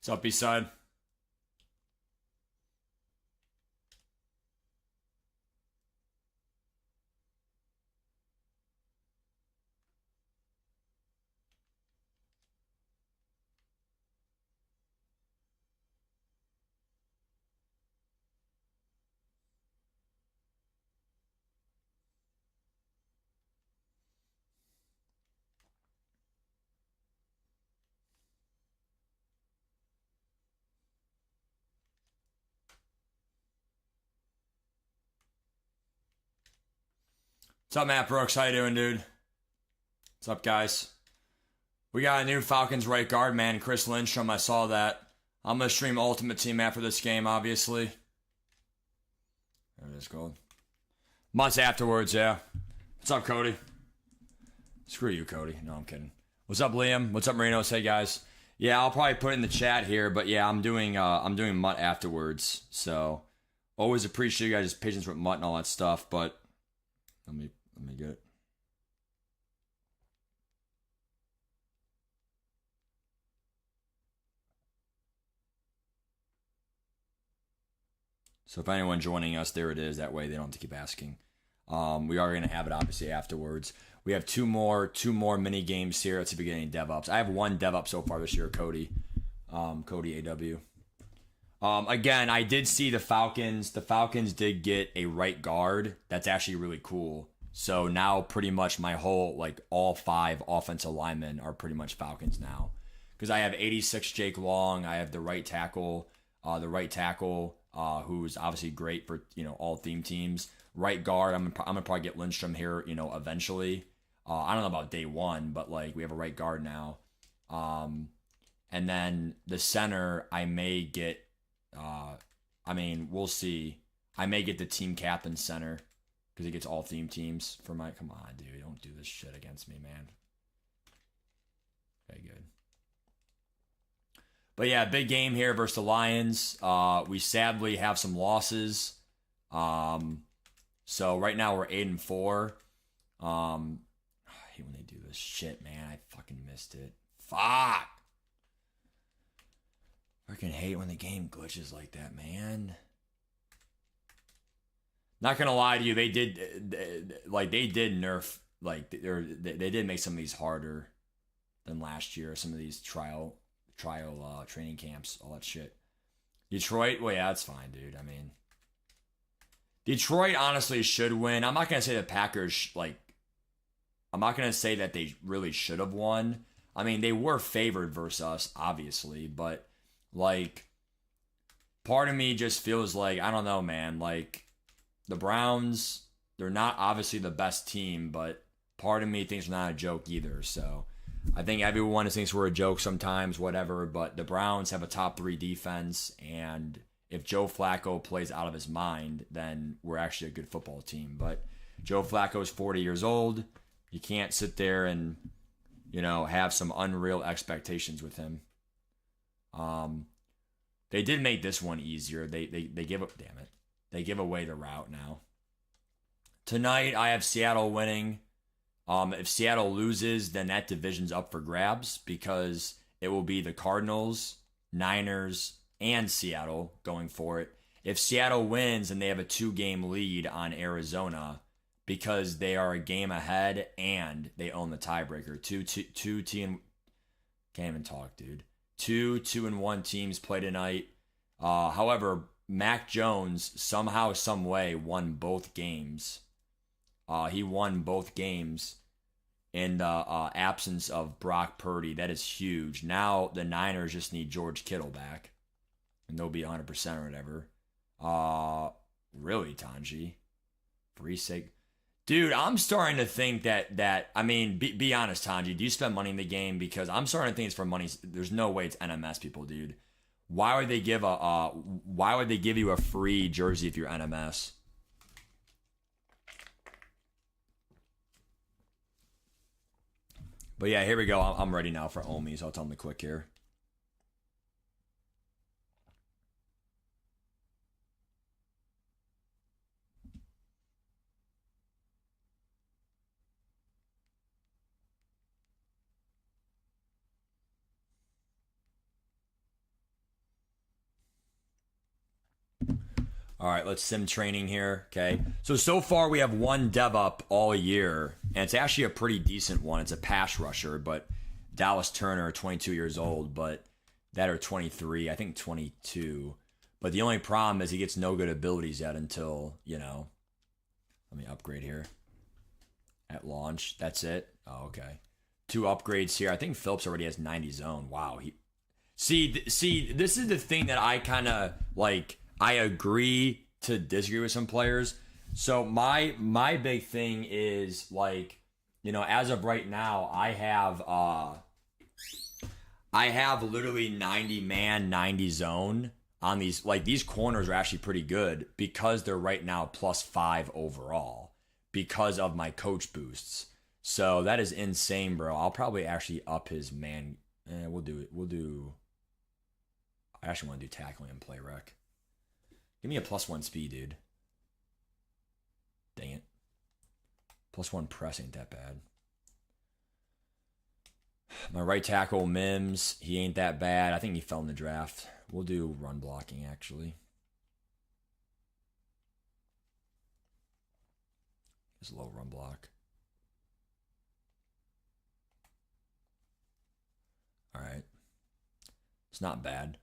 What's up, B-side? What's up, Matt Brooks? How you doing, dude? What's up, guys? We got a new Falcons right guard, man. Chris Lindstrom, I saw that. I'm going to stream Ultimate Team after this game, obviously. There it is, gold. Months afterwards, yeah. What's up, Cody? Screw you, Cody. No, I'm kidding. What's up, Liam? What's up, Marino? Hey, guys. Yeah, I'll probably put it in the chat here, but yeah, I'm doing Mutt afterwards. So always appreciate you guys' patience with Mutt and all that stuff, but let me get it. So if anyone joining us, there it is. That way they don't have to keep asking. We are going to have it obviously afterwards. We have two more mini games here at the beginning. DevOps. I have one DevOps so far this year. Cody, Cody AW. Again, I did see the Falcons. The Falcons did get a right guard. That's actually really cool. So now pretty much my whole, like, all 5 offensive linemen are pretty much Falcons now. Because I have 86 Jake Long. I have the right tackle. Who's obviously great for, all theme teams. Right guard, I'm gonna probably get Lindstrom here, eventually. I don't know about day one, but like we have a right guard now. And then the center, I may get. We'll see. I may get the team captain center because he gets all theme teams for my. Come on, dude, don't do this shit against me, man. Okay, good. But yeah, big game here versus the Lions. We sadly have some losses. So right now we're 8-4. I hate when they do this shit, man. I fucking missed it. Fuck. Freaking hate when the game glitches like that, man. Not gonna lie to you, they did nerf, like, they did make some of these harder than last year. Some of these trial training camps, all that shit. Detroit, well, yeah, that's fine, dude. I mean, Detroit honestly should win. I'm not gonna say the Packers, I'm not gonna say that they really should have won. I mean, they were favored versus us, obviously, but like, part of me just feels like, I don't know, man. Like, the Browns, they're not obviously the best team, but part of me thinks they're not a joke either. So I think everyone thinks we're a joke sometimes, whatever, but the Browns have a top 3 defense, and if Joe Flacco plays out of his mind, then we're actually a good football team. But Joe Flacco is 40 years old. You can't sit there and, have some unreal expectations with him. They did make this one easier. They give up, damn it. They give away the route now. Tonight, I have Seattle winning. If Seattle loses, then that division's up for grabs because it will be the Cardinals, Niners, and Seattle going for it. If Seattle wins, then they have a 2-game lead on Arizona because they are a game ahead and they own the tiebreaker. Can't even talk, dude. 2-1 teams play tonight. However, Mac Jones somehow, some way won both games. He won both games in the absence of Brock Purdy. That is huge. Now the Niners just need George Kittle back, and they'll be 100% or whatever. Really, Tanji? For his sake. Dude, I'm starting to think that I mean, be honest, Tanji, do you spend money in the game? Because I'm starting to think it's for money. There's no way it's NMS people, dude. Why would they give you a free jersey if you're NMS? But yeah, here we go. I'm ready now for Omi, so I'll tell them to click here. All right, let's sim training here. Okay. So far we have one dev up all year, and it's actually a pretty decent one. It's a pass rusher, but Dallas Turner, 22 years old, but that are 23, I think 22. But the only problem is he gets no good abilities yet until, you know, let me upgrade here. At launch, that's it. Oh, okay. 2 upgrades here. I think Phillips already has 90 zone. Wow. See, this is the thing that I kind of like. I agree to disagree with some players. So my big thing is like, you know, as of right now, I have literally 90 man, 90 zone on these. Like these corners are actually pretty good because they're right now +5 overall because of my coach boosts. So that is insane, bro. I'll probably actually up his man. We'll do it. I actually want to do tackling and play rec. Give me a +1 speed, dude. Dang it. +1 press ain't that bad. My right tackle, Mims, he ain't that bad. I think he fell in the draft. We'll do run blocking, actually. It's a low run block. All right. It's not bad.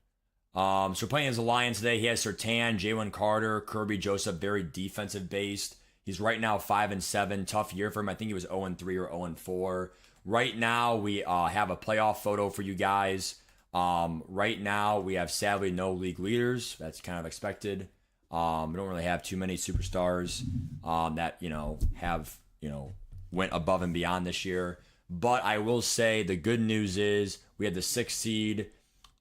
So we're playing as a Lion today. He has Sertan, Jalen Carter, Kirby Joseph, very defensive based. He's right now 5-7. Tough year for him. I think he was 0-3 or 0-4. Right now, we have a playoff photo for you guys. Right now, we have sadly no league leaders. That's kind of expected. We don't really have too many superstars that, you know, have, you know, went above and beyond this year. But I will say the good news is we had the 6th seed.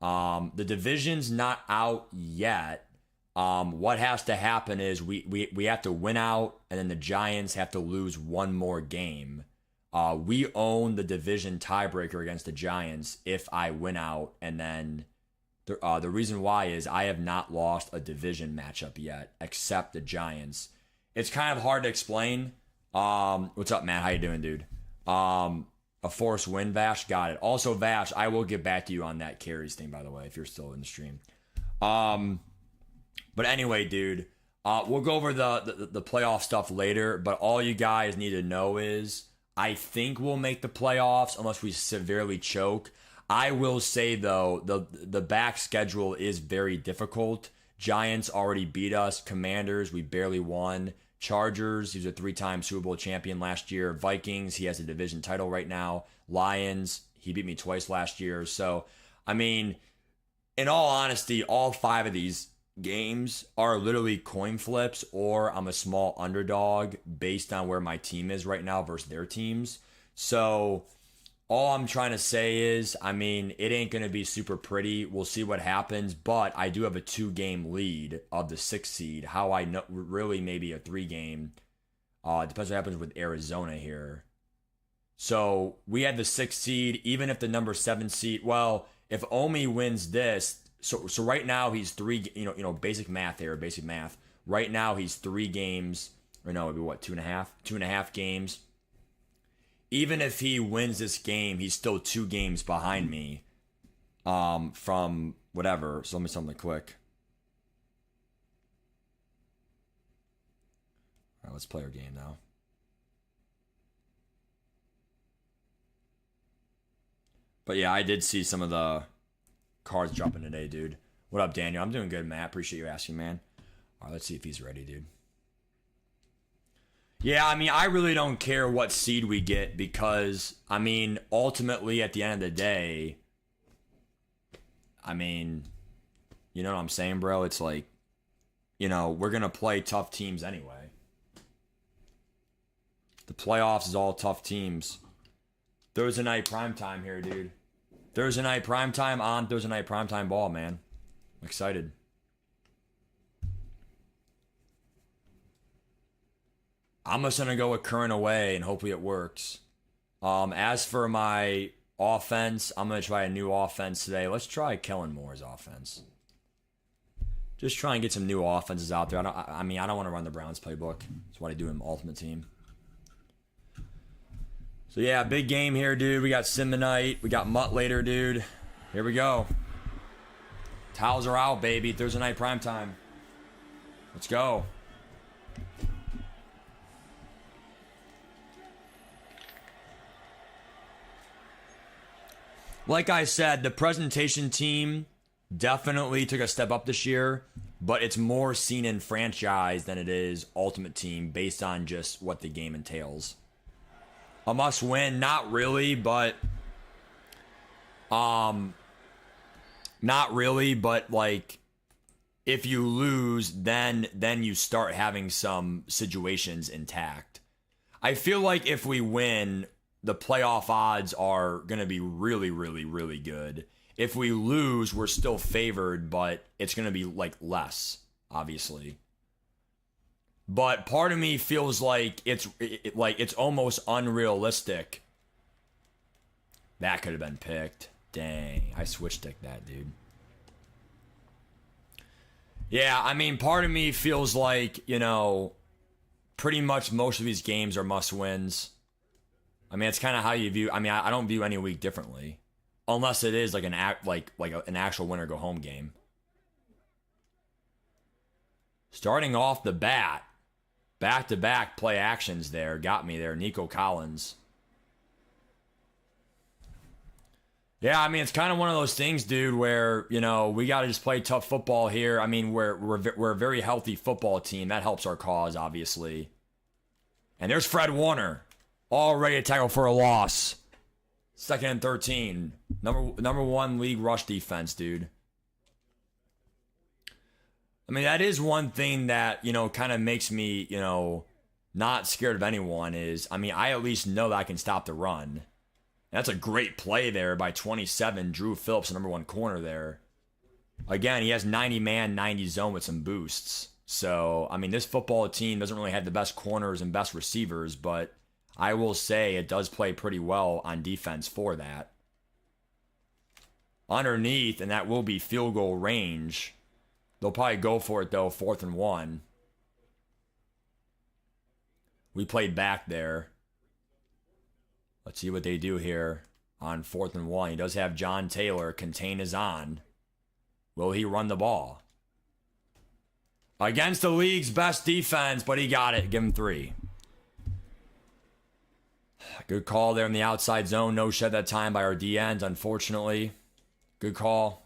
The division's not out yet. What has to happen is we have to win out, and then the Giants have to lose one more game. We own the division tiebreaker against the Giants if I win out, and then the reason why is I have not lost a division matchup yet, except the Giants. It's kind of hard to explain. What's up, Matt? How you doing, dude? A forced win, Vash. Got it. Also, Vash, I will get back to you on that carries thing, by the way, if you're still in the stream. But anyway, dude, we'll go over the playoff stuff later. But all you guys need to know is I think we'll make the playoffs unless we severely choke. I will say, though, the back schedule is very difficult. Giants already beat us. Commanders, we barely won. Chargers, he was a 3-time Super Bowl champion last year. Vikings, he has a division title right now. Lions, he beat me twice last year. So, I mean, in all honesty, all 5 of these games are literally coin flips, or I'm a small underdog based on where my team is right now versus their teams. So, all I'm trying to say is, I mean, it ain't going to be super pretty. We'll see what happens, but I do have a 2-game lead of the 6th seed. How I know, really maybe a 3-game. Depends what happens with Arizona here. So we had the 6th seed, even if the number 7 seed, well, if Omi wins this, so right now he's 3, you know, basic math here, basic math. Right now he's 3 games, or no, it'd be what, 2.5? 2.5 games. Even if he wins this game, he's still 2 games behind me from whatever. So let me something quick. All right, let's play our game now. But yeah, I did see some of the cards dropping today, dude. What up, Daniel? I'm doing good, Matt. Appreciate you asking, man. All right, let's see if he's ready, dude. Yeah, I mean, I really don't care what seed we get because, I mean, ultimately, at the end of the day, I mean, you know what I'm saying, bro? It's like, you know, we're going to play tough teams anyway. The playoffs is all tough teams. Thursday night primetime here, dude. Thursday night primetime on Thursday night primetime ball, man. I'm excited. I'm just going to go with current away, and hopefully it works. As for my offense, I'm going to try a new offense today. Let's try Kellen Moore's offense. Just try and get some new offenses out there. I mean, I don't want to run the Browns playbook. That's what I do in Ultimate Team. So, yeah, big game here, dude. We got Sim tonight. We got Mutt later, dude. Here we go. Towels are out, baby. Thursday night primetime. Let's go. Like I said, the presentation team definitely took a step up this year, but it's more seen in franchise than it is ultimate team based on just what the game entails. A must win, not really, but like if you lose, then you start having some situations intact. I feel like if we win, the playoff odds are going to be really, really, really good. If we lose, we're still favored, but it's going to be like less, obviously. But part of me feels like it's almost unrealistic. That could have been picked. Dang, I switch stick that, dude. Yeah, I mean, part of me feels like, you know, pretty much most of these games are must wins. I mean, it's kind of how you view. I mean, I don't view any week differently, unless it is like an an actual winner go home game. Starting off the bat, back to back play actions there got me there. Nico Collins. Yeah, I mean, it's kind of one of those things, dude, where, you know, we got to just play tough football here. I mean, we're a very healthy football team. That helps our cause, obviously. And there's Fred Warner, all ready to tackle for a loss. 2nd and 13. Number one league rush defense, dude. I mean, that is one thing that, you know, kind of makes me, you know, not scared of anyone is, I mean, I at least know that I can stop the run. That's a great play there by 27. Drew Phillips, number one corner there. Again, he has 90 man, 90 zone with some boosts. So, I mean, this football team doesn't really have the best corners and best receivers, but I will say it does play pretty well on defense for that. Underneath, and that will be field goal range. They'll probably go for it, though, 4th and 1. We played back there. Let's see what they do here on 4th and 1. He does have John Taylor. Contain is on. Will he run the ball? Against the league's best defense, but he got it. Give him 3. Good call there in the outside zone. No shed that time by our D-ends, unfortunately. Good call.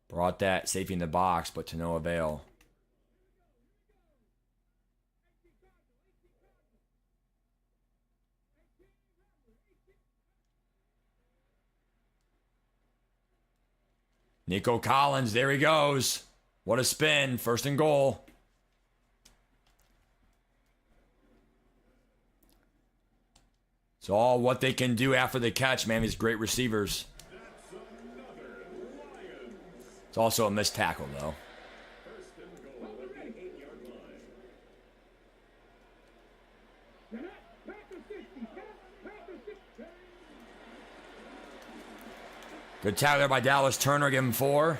Brought that safety in the box, but to no avail. Nico Collins, there he goes. What a spin. 1st and goal. It's all what they can do after the catch, man. These great receivers. It's also a missed tackle, though. Good tackle there by Dallas Turner. Give him 4.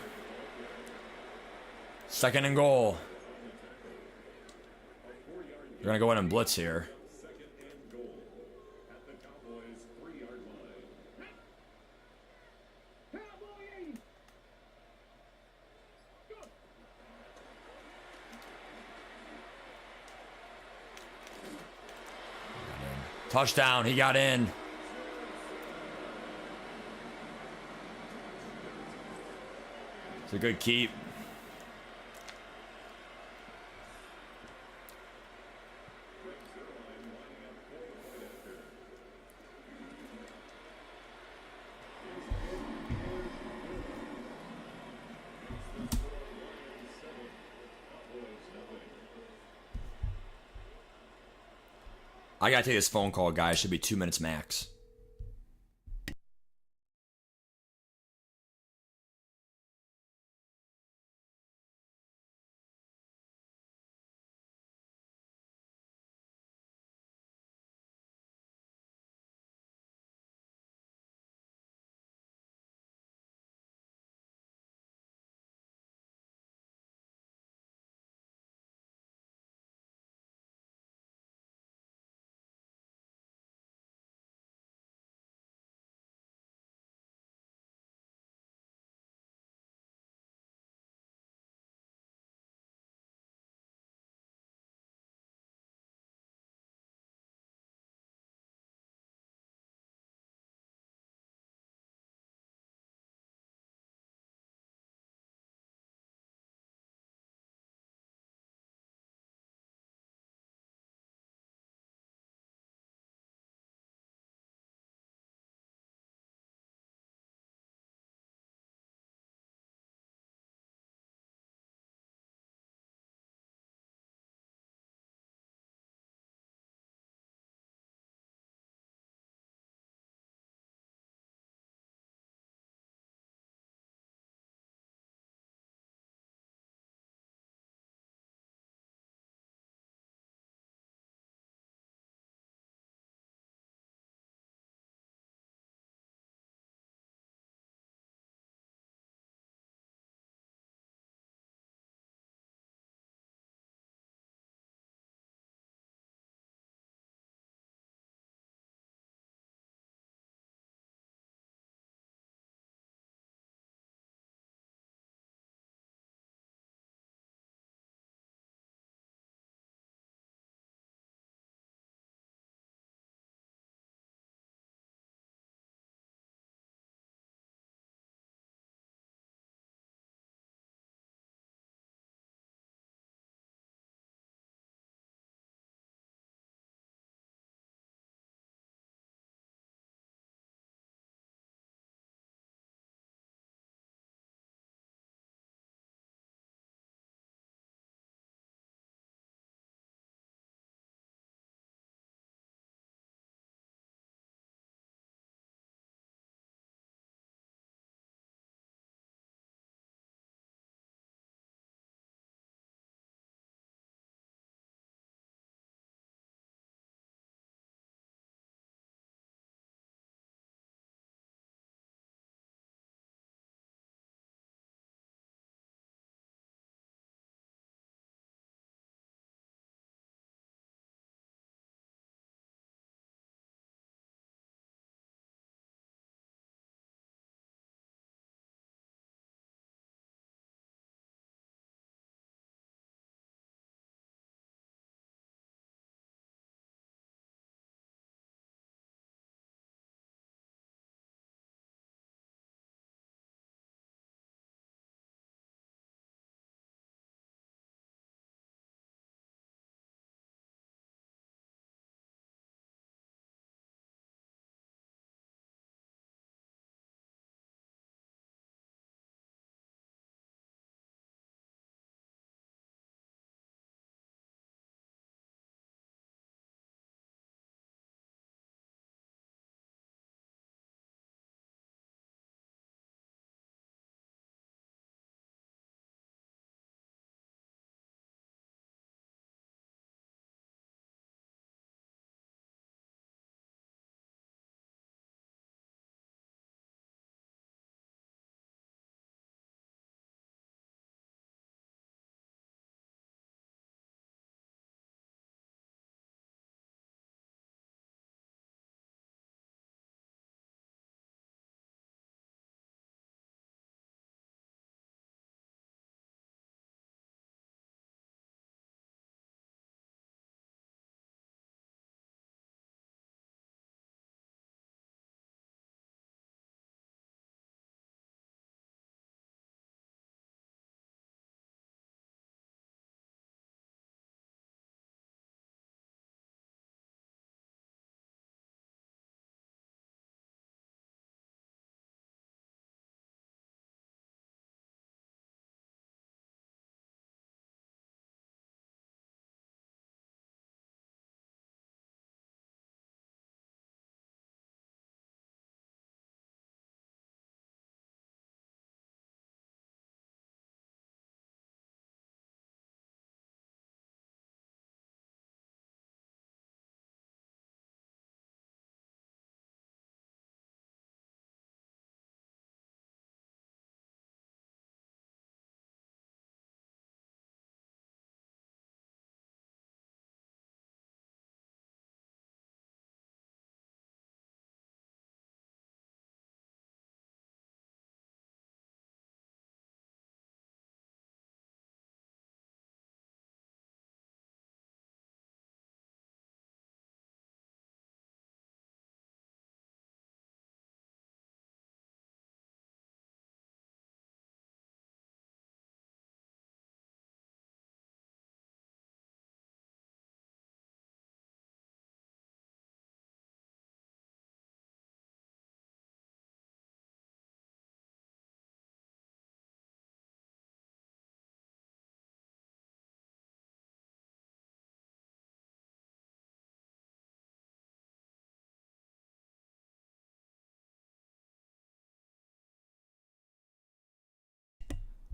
2nd and goal. They're going to go in and blitz here. Touchdown. He got in. It's a good keep. I gotta take this phone call, guys. Should be 2 minutes max.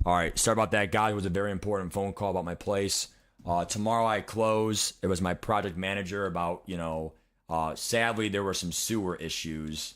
All right, sorry about that, guys. It was a very important phone call about my place. Tomorrow I close. It was my project manager about, sadly, there were some sewer issues.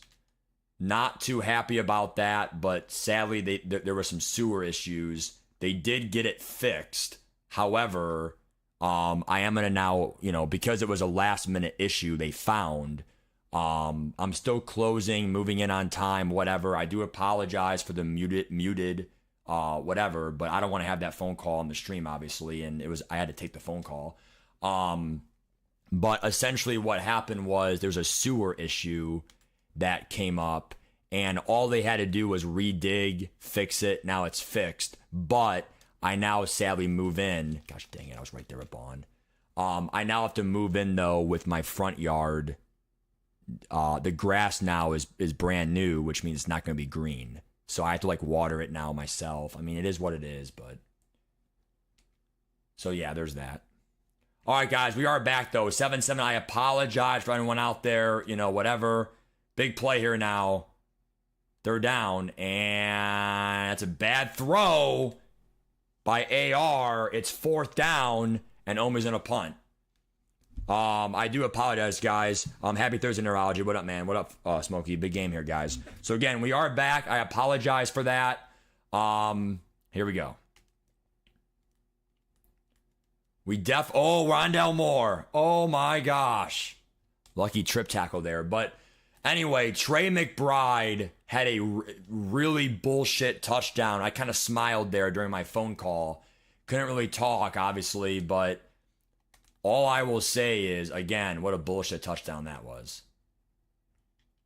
Not too happy about that, but sadly, there were some sewer issues. They did get it fixed. However, I am going to now, because it was a last minute issue they found, I'm still closing, moving in on time, whatever. I do apologize for the muted whatever, but I don't want to have that phone call on the stream, obviously, and I had to take the phone call. But essentially what happened was there's a sewer issue that came up, and all they had to do was redig, fix it. Now it's fixed, but I now sadly move in. Gosh dang it, I was right there at Bond. I now have to move in though with my front yard. The grass now is brand new, which means it's not going to be green. So I have to water it now myself. I mean, it is what it is, but so yeah, there's that. All right, guys, we are back though. 7-7. I apologize for anyone out there. Whatever. Big play here now. They're down, and that's a bad throw by AR. It's 4th down, and Omi's in a punt. I do apologize, guys. Happy Thursday, Neurology. What up, man? What up, Smokey? Big game here, guys. So again, we are back. I apologize for that. Here we go. Rondell Moore. Oh my gosh. Lucky trip tackle there. But anyway, Trey McBride had a really bullshit touchdown. I kind of smiled there during my phone call. Couldn't really talk, obviously, but all I will say is, again, what a bullshit touchdown that was.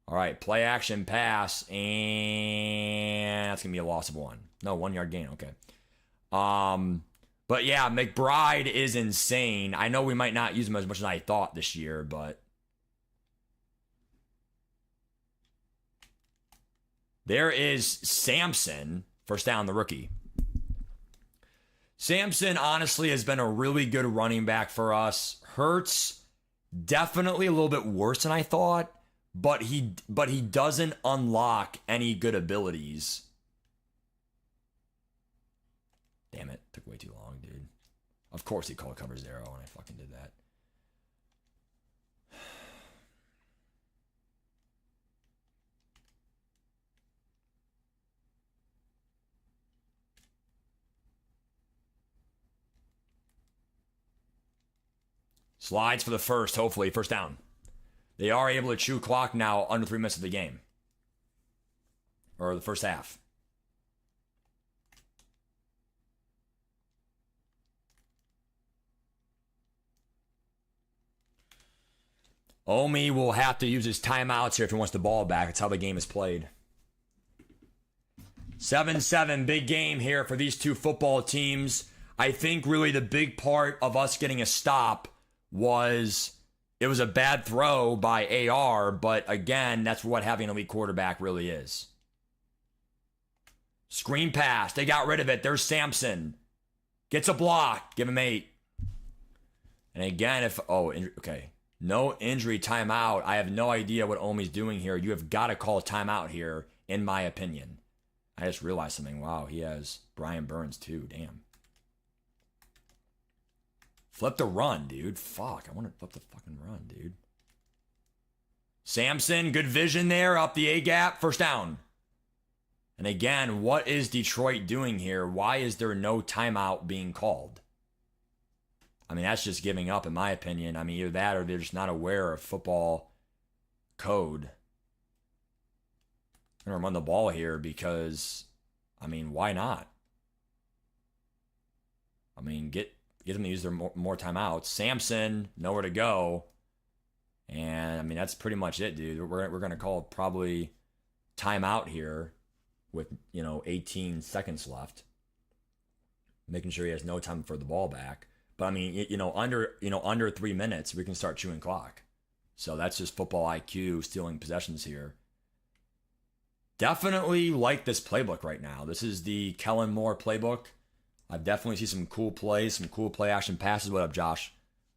All right, play action pass, and that's going to be a loss of 1. No, 1 yard gain, okay. But yeah, McBride is insane. I know we might not use him as much as I thought this year, but there is Sampson, first down, the rookie. Sampson, honestly, has been a really good running back for us. Hurts, definitely a little bit worse than I thought, but he doesn't unlock any good abilities. Damn it, took way too long, dude. Of course he called cover 0, and I fucking did that. Slides for the first, hopefully. First down. They are able to chew clock now under 3 minutes of the game. Or the first half. Omi will have to use his timeouts here if he wants the ball back. That's how the game is played. 7-7, big game here for these two football teams. I think really the big part of us getting a stop was it was a bad throw by AR, but again, that's what having an elite quarterback really is. Screen pass. They got rid of it. There's Sampson. Gets a block. Give him 8. And again, okay. No injury timeout. I have no idea what Omi's doing here. You have got to call a timeout here, in my opinion. I just realized something. Wow, he has Brian Burns too. Damn. Flip the run, dude. Fuck, I want to flip the fucking run, dude. Sampson, good vision there, up the A-gap, first down. And again, what is Detroit doing here? Why is there no timeout being called? I mean, that's just giving up, in my opinion. I mean, either that or they're just not aware of football code. I'm going to run the ball here because, I mean, why not? I mean, get them to use their more timeouts. Sampson, nowhere to go. And, I mean, that's pretty much it, dude. We're going to call probably timeout here with, 18 seconds left. Making sure he has no time for the ball back. But, I mean, under 3 minutes, we can start chewing clock. So that's just football IQ, stealing possessions here. Definitely like this playbook right now. This is the Kellen Moore playbook. I've definitely seen some cool plays, some cool play action passes. What up, Josh?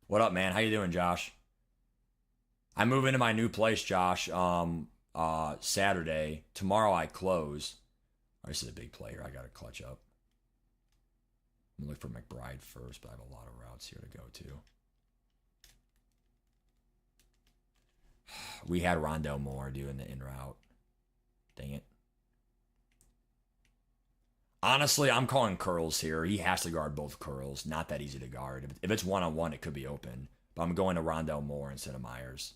What up, man? How you doing, Josh? I move into my new place, Josh, Saturday. Tomorrow I close. This is a big play here. I got to clutch up. I'm going to look for McBride first, but I have a lot of routes here to go to. We had Rondell Moore doing the in route. Dang it. Honestly, I'm calling curls here. He has to guard both curls. Not that easy to guard. If it's one-on-one, it could be open. But I'm going to Rondell Moore instead of Myers.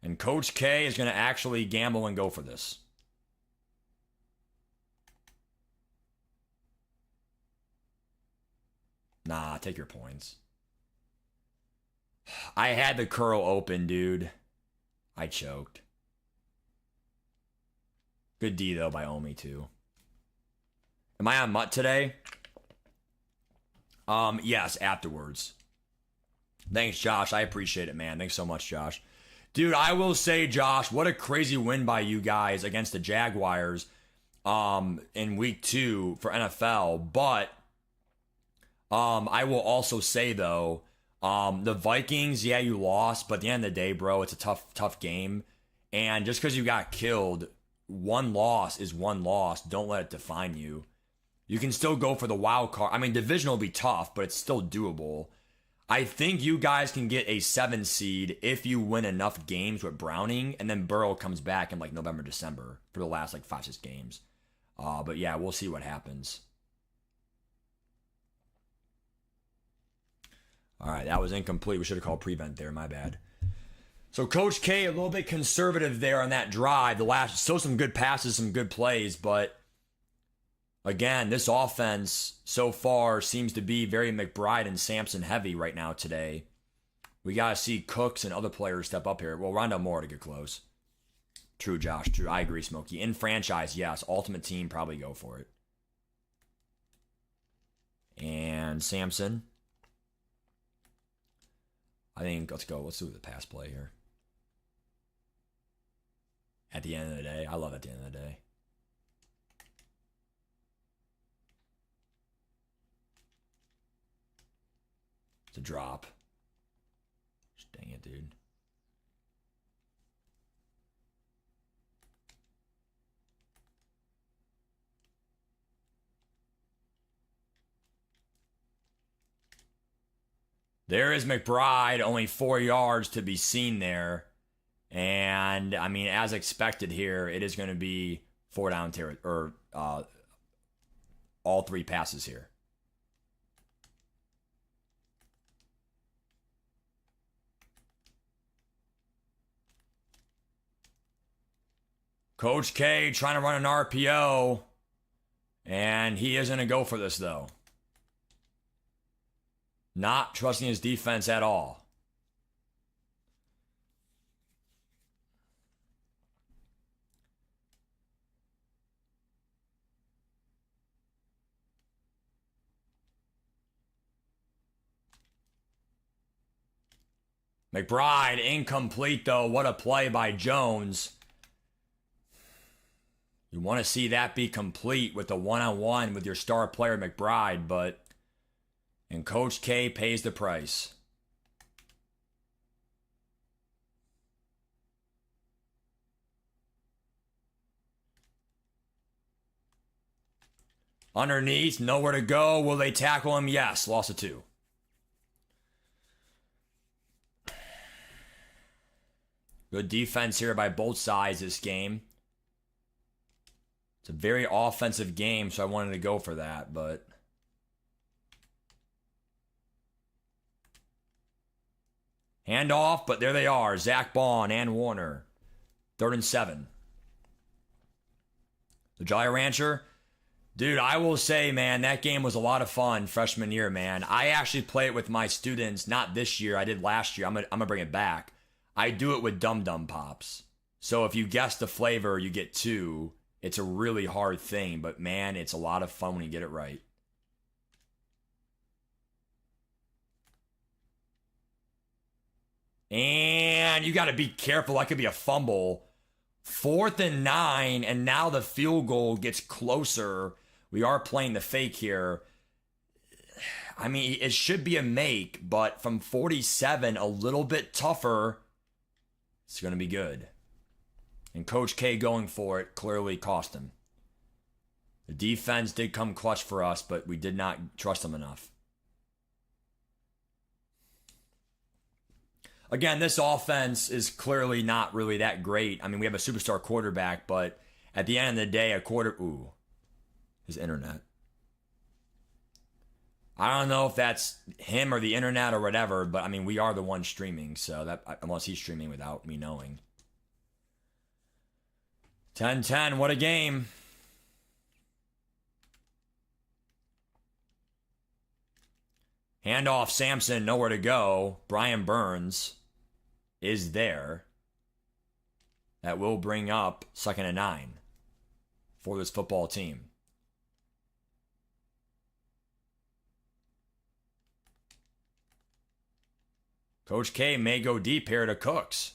And Coach K is going to actually gamble and go for this. Nah, take your points. I had the curl open, dude. I choked. Good D, though, by Omi, too. Am I on Mutt today? Yes, afterwards. Thanks, Josh. I appreciate it, man. Thanks so much, Josh. Dude, I will say, Josh, what a crazy win by you guys against the Jaguars in week 2 for NFL. But I will also say, though, the Vikings, yeah, you lost. But at the end of the day, bro, it's a tough game. And just because you got killed, one loss is one loss. Don't let it define you. You can still go for the wild card. I mean, division will be tough, but it's still doable. I think you guys can get a 7 seed if you win enough games with Browning, and then Burrow comes back in like November, December for the last like 5-6 games. But yeah, we'll see what happens. All right, that was incomplete. We should have called prevent there. My bad. So Coach K, a little bit conservative there on that drive. The last, still some good passes, some good plays, but again, this offense so far seems to be very McBride and Sampson heavy right now today. We got to see Cooks and other players step up here. Well, Rondell Moore to get close. True, Josh. True. I agree, Smokey. In franchise, yes. Ultimate team, probably go for it. And Sampson. I think, let's go. Let's do the pass play here. At the end of the day. I love at the end of the day. It's a drop. Dang it, dude. There is McBride, only 4 yards to be seen there. And, I mean, as expected here, it is going to be 4 down territory, or all 3 passes here. Coach K trying to run an RPO, and he is going to go for this, though. Not trusting his defense at all. McBride, incomplete, though. What a play by Jones. You want to see that be complete with the one-on-one with your star player, McBride, but... And Coach K pays the price. Underneath, nowhere to go. Will they tackle him? Yes. Loss of 2. Good defense here by both sides this game. It's a very offensive game, so I wanted to go for that, but... Handoff, but there they are. Zach Bond and Warner. 3rd and 7. The Jolly Rancher. Dude, I will say, man, that game was a lot of fun freshman year, man. I actually play it with my students, not this year. I did last year. I'm gonna bring it back. I do it with Dum Dum Pops. So if you guess the flavor, you get 2. It's a really hard thing, but man, it's a lot of fun when you get it right. And you got to be careful. That could be a fumble. 4th and 9, and now the field goal gets closer. We are playing the fake here. I mean, it should be a make, but from 47, a little bit tougher. It's going to be good. And Coach K going for it clearly cost him. The defense did come clutch for us, but we did not trust them enough. Again, this offense is clearly not really that great. I mean, we have a superstar quarterback, but at the end of the day, Ooh, his internet. I don't know if that's him or the internet or whatever, but I mean, we are the ones streaming, so that unless he's streaming without me knowing. 10-10, what a game. Handoff, Sampson, nowhere to go. Brian Burns is there. That will bring up 2nd and 9 for this football team. Coach K may go deep here to Cooks.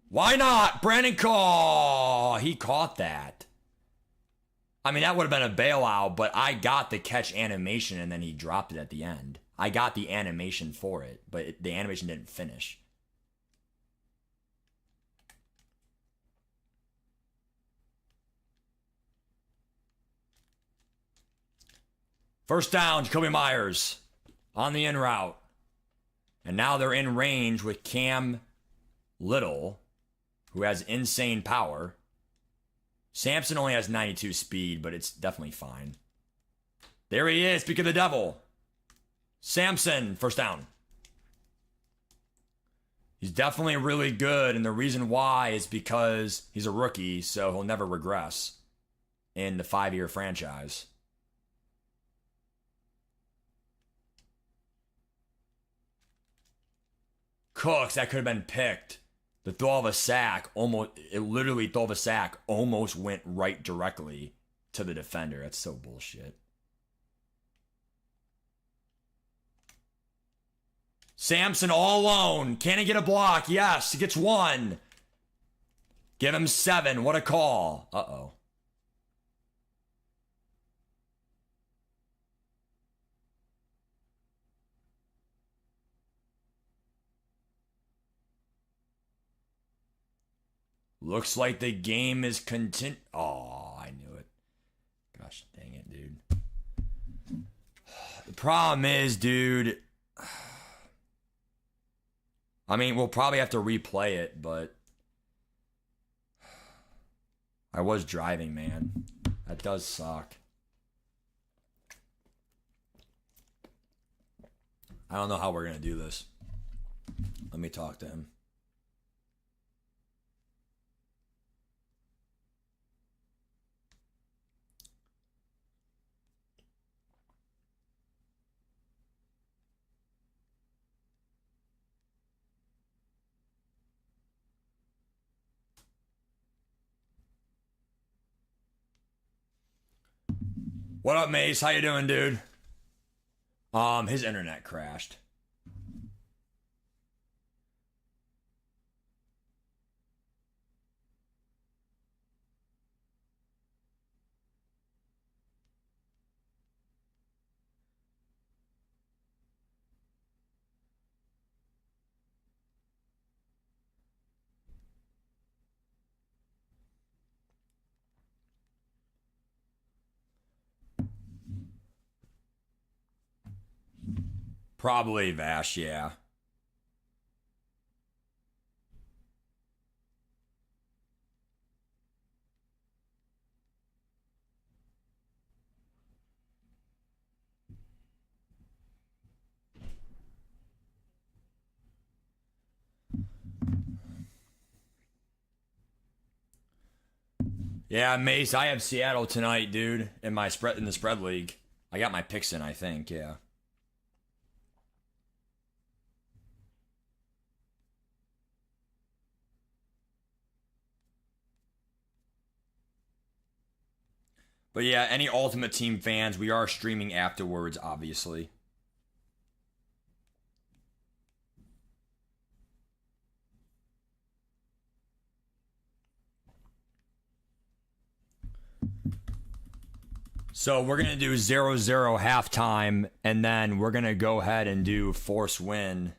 Why not? Brandon Call. He caught that. I mean, that would have been a bailout, but I got the catch animation and then he dropped it at the end. I got the animation for it, but the animation didn't finish. First down, Jacoby Myers on the in route. And now they're in range with Cam Little, who has insane power. Sampson only has 92 speed, but it's definitely fine. There he is, speak of the devil. Sampson, first down. He's definitely really good, and the reason why is because he's a rookie, so he'll never regress in the 5-year franchise. Cooks, that could have been picked. The throw of a sack almost went right directly to the defender. That's so bullshit. Sampson all alone. Can he get a block? Yes, he gets 1. Give him 7. What a call. Uh-oh. Looks like the game is Oh, I knew it. Gosh dang it, dude. The problem is, dude. I mean, we'll probably have to replay it, but I was driving, man. That does suck. I don't know how we're going to do this. Let me talk to him. What up, Mace? How you doing, dude? His internet crashed. Probably Vash, yeah. Yeah, Mace, I have Seattle tonight, dude, in the spread league. I got my picks in, I think, yeah. But yeah, any Ultimate Team fans, we are streaming afterwards, obviously. So we're gonna do 0-0 halftime, and then we're gonna go ahead and do force win.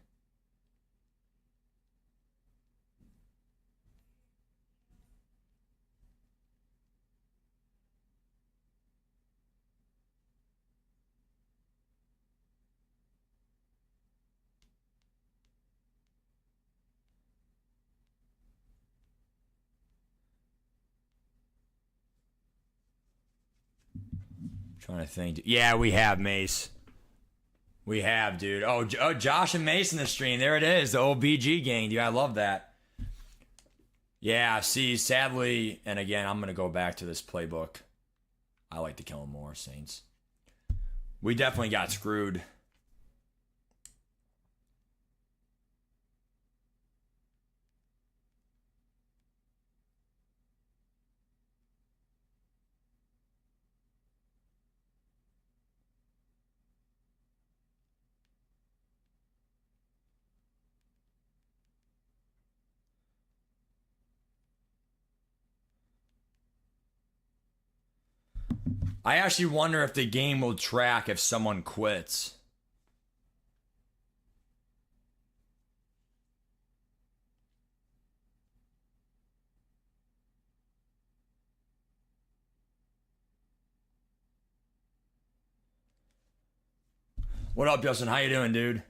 Trying to think. Yeah, we have Mace. We have, dude. Oh, Josh and Mace in the stream. There it is. The old BG gang, dude. I love that. Yeah, see, sadly, and again, I'm going to go back to this playbook. I like to kill him more, Saints. We definitely got screwed. I actually wonder if the game will track if someone quits. What up, Justin? How you doing, dude?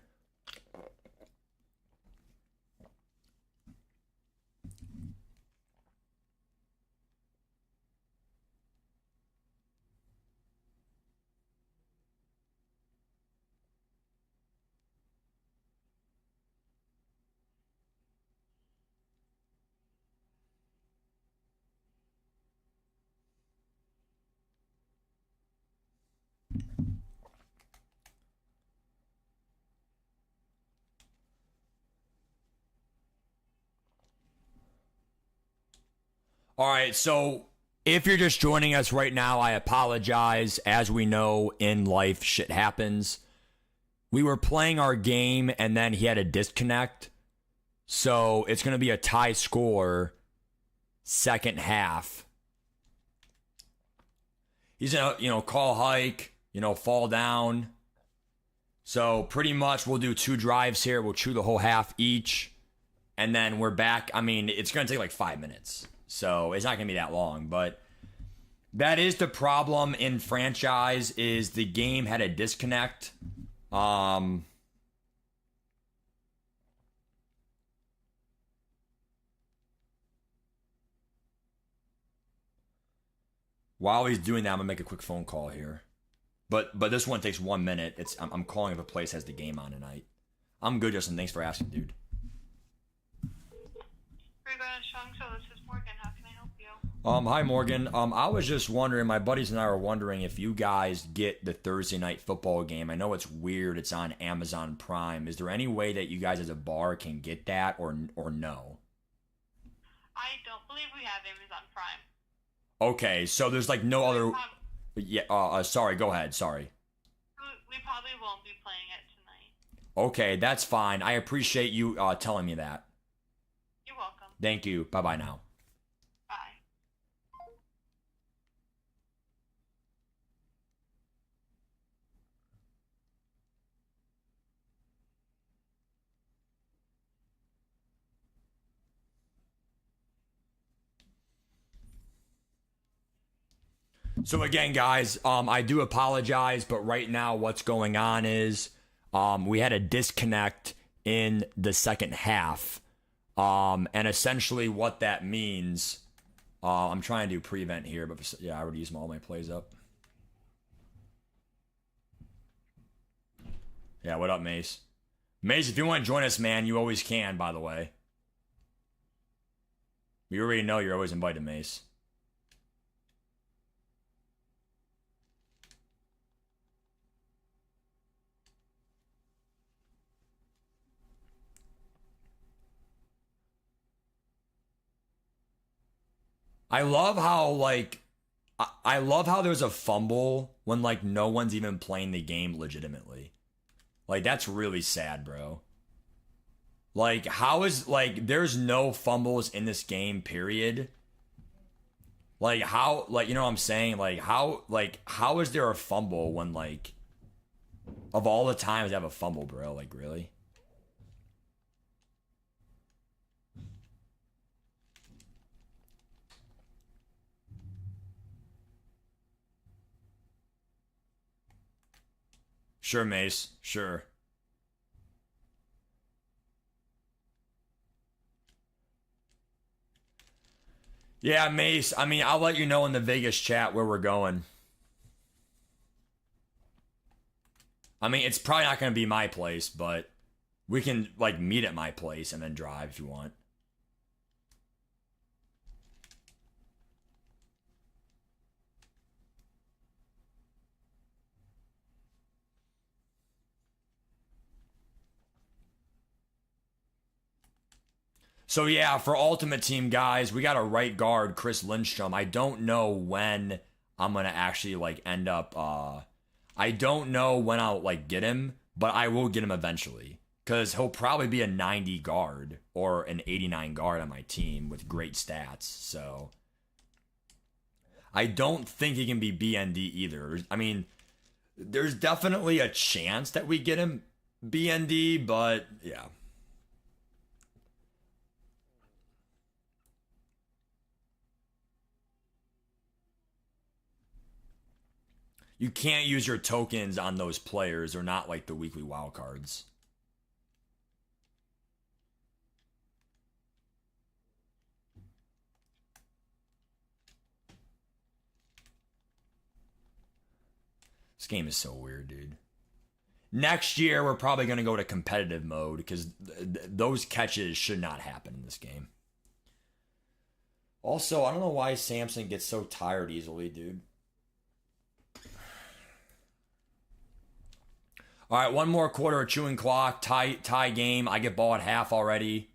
All right, so if you're just joining us right now, I apologize. As we know, in life, shit happens. We were playing our game, and then he had a disconnect. So it's going to be a tie score second half. He's going to, call hike, fall down. So pretty much we'll do 2 drives here. We'll chew the whole half each. And then we're back. I mean, it's going to take like 5 minutes. So it's not going to be that long, but that is the problem in franchise is the game had a disconnect. While he's doing that, I'm going to make a quick phone call here. But this one takes 1 minute. I'm calling if a place has the game on tonight. I'm good, Justin. Thanks for asking, dude. This is Morgan. How can I help you? Hi Morgan. I was just wondering, my buddies and I were wondering if you guys get the Thursday night football game. I know it's weird, it's on Amazon Prime. Is there any way that you guys as a bar can get that or no? I don't believe we have Amazon Prime. Okay, so there's like no other sorry, go ahead, sorry. We probably won't be playing it tonight. Okay, that's fine. I appreciate you telling me that. You're welcome. Thank you. Bye-bye now. Bye. So again, guys, I do apologize, but right now what's going on is we had a disconnect in the second half. And essentially what that means, I'm trying to do prevent here, but yeah, I already used all my plays up. Yeah, what up, Mace? Mace, if you want to join us, man, you always can, by the way. We already know you're always invited, Mace. I love how, I love how there's a fumble when, no one's even playing the game legitimately. That's really sad, bro. How is, there's no fumbles in this game, period. Like how, like, you know what I'm saying? How is there a fumble when, like, of all the times they have a fumble, bro? Like, really? Sure, Mace. Sure. Yeah, Mace. I mean, I'll let you know in the Vegas chat where we're going. I mean, it's probably not going to be my place, but we can, like, meet at my place and then drive if you want. So yeah, for Ultimate Team guys, we got a right guard, Chris Lindstrom. I don't know when I'm gonna actually like end up. I don't know when I'll like get him, but I will get him eventually because he'll probably be a 90 guard or an 89 guard on my team with great stats. So I don't think he can be BND either. I mean, there's definitely a chance that we get him BND, but yeah. You can't use your tokens on those players. They're not like the weekly wild cards. This game is so weird, dude. Next year, we're probably going to go to competitive mode because those catches should not happen in this game. Also, I don't know why Samson gets so tired easily, dude. All right, one more quarter of chewing clock, tie game. I get ball at half already.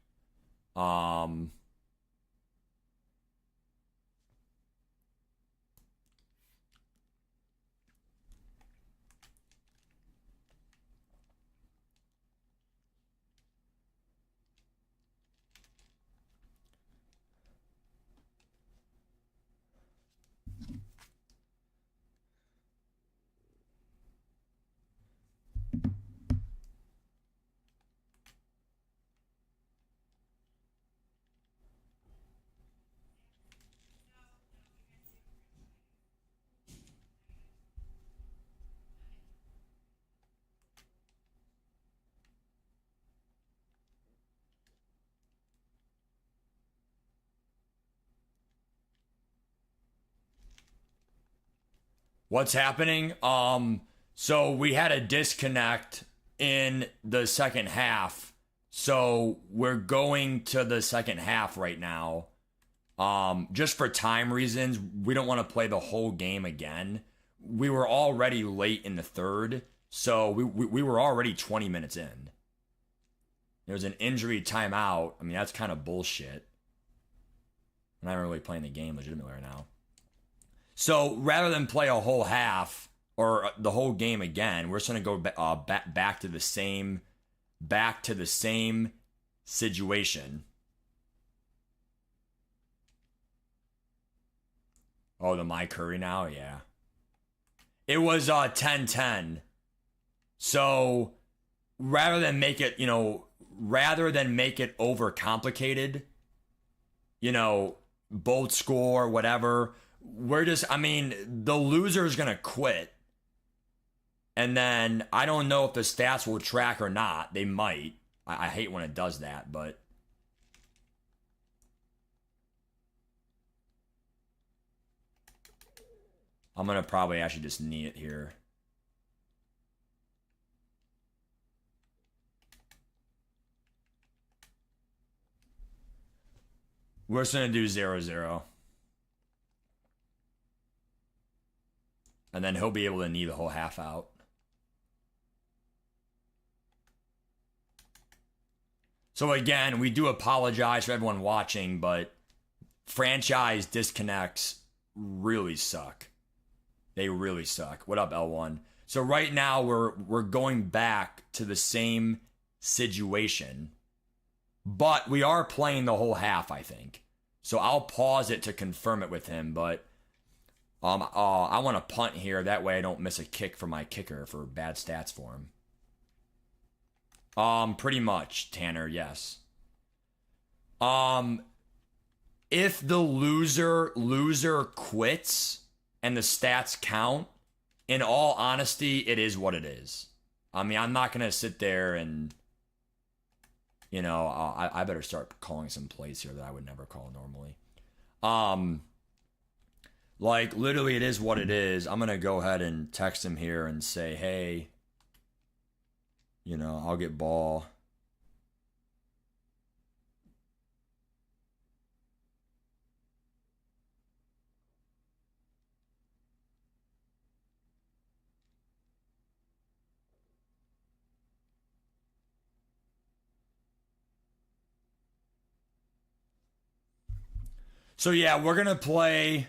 What's happening? So we had a disconnect in the second half. So we're going to the second half right now. Just for time reasons, we don't want to play the whole game again. We were already late in the third, so we were already 20 minutes in. There was an injury timeout. I mean, that's kind of bullshit. I'm not really playing the game legitimately right now. So rather than play a whole half or the whole game again, we're just gonna go back to the same situation. Oh, the Mike Curry now, yeah. It was 10-10. So rather than make it, overcomplicated, both score, whatever. The loser's going to quit. And then I don't know if the stats will track or not. They might. I hate when it does that, but. I'm going to probably actually just knee it here. We're just going to do 0-0. And then he'll be able to knee the whole half out. So again, we do apologize for everyone watching, but franchise disconnects really suck. They really suck. What up, L1? So right now we're going back to the same situation, but we are playing the whole half, I think. So I'll pause it to confirm it with him, but I want to punt here. That way I don't miss a kick for my kicker for bad stats for him. Pretty much, Tanner, yes. If the loser quits and the stats count, in all honesty, it is what it is. I mean, I'm not gonna sit there and, you know, I better start calling some plays here that I would never call normally. Like, literally, it is what it is. I'm gonna go ahead and text him here and say, hey, you know, I'll get ball. So yeah, we're gonna play.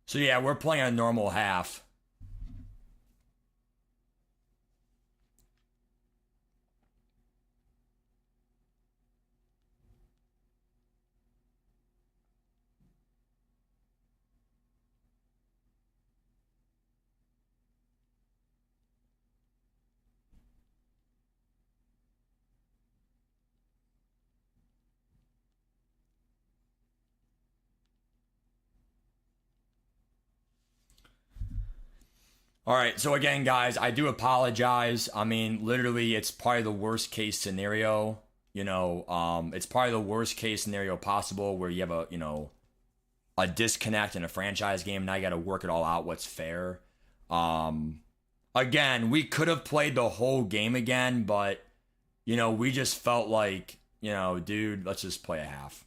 So yeah, we're playing a normal half. All right, so again, guys, I do apologize. I mean, literally, it's probably the worst case scenario. You know, it's probably the worst case scenario possible where you have a, you know, a disconnect in a franchise game. Now you got to work it all out. What's fair? Again, we could have played the whole game again, but you know, we just felt like, you know, dude, let's just play a half.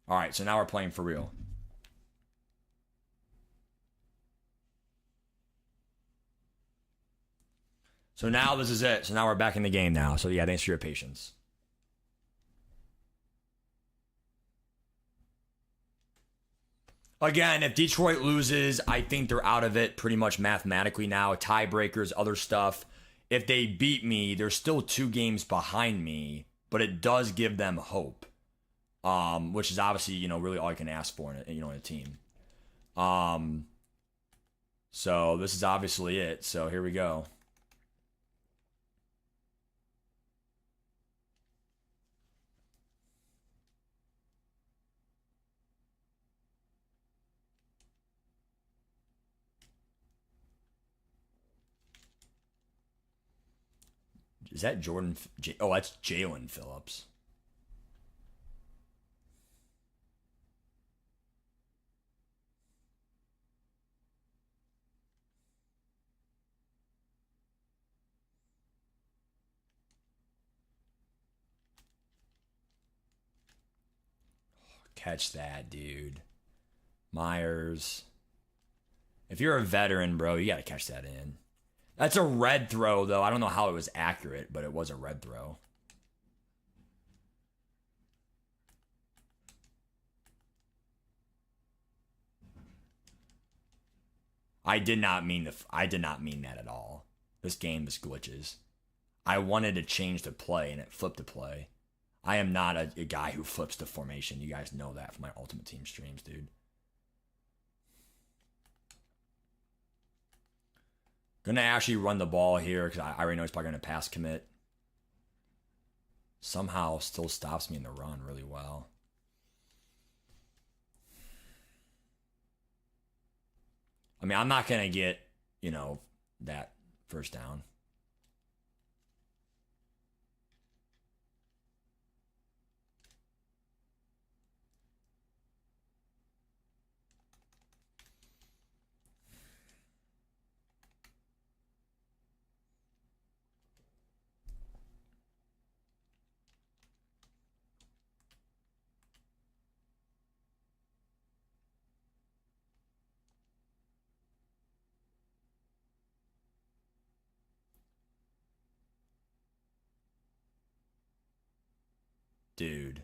All right, so now we're playing for real. So now this is it. So now we're back in the game now. So yeah, thanks for your patience. Again, if Detroit loses, I think they're out of it pretty much mathematically now. Tiebreakers, other stuff. If they beat me, they're still 2 games behind me, but it does give them hope. Which is obviously, you know, really all I can ask for in a team. So this is obviously it. So here we go. Is that Jordan? Oh, that's Jalen Phillips. Catch that, dude. Myers. If you're a veteran, bro, you got to catch that in. That's a red throw, though. I don't know how it was accurate, but it was a red throw. I did not mean that at all. This game is glitches. I wanted to change the play and it flipped the play. I am not a guy who flips the formation. You guys know that from my Ultimate Team streams, dude. Gonna actually run the ball here because I already know he's probably gonna pass commit. Somehow still stops me in the run really well. I mean, I'm not gonna get, you know, that first down. Dude.